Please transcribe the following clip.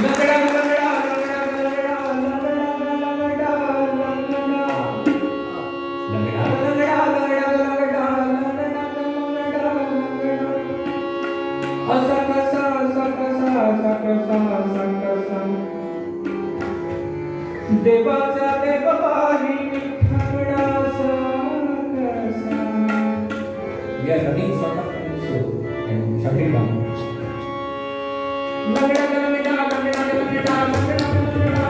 लंगडा लंगडा लंगडा लंगडा लंगडा लंगडा लंगडा असा कसा असा कसा असा कसा असा कसा देवाचा देव पाही विठ्ठलाचा कसा. We are running short of time, so I'm shutting down. Langda Langda Langda Langda Langda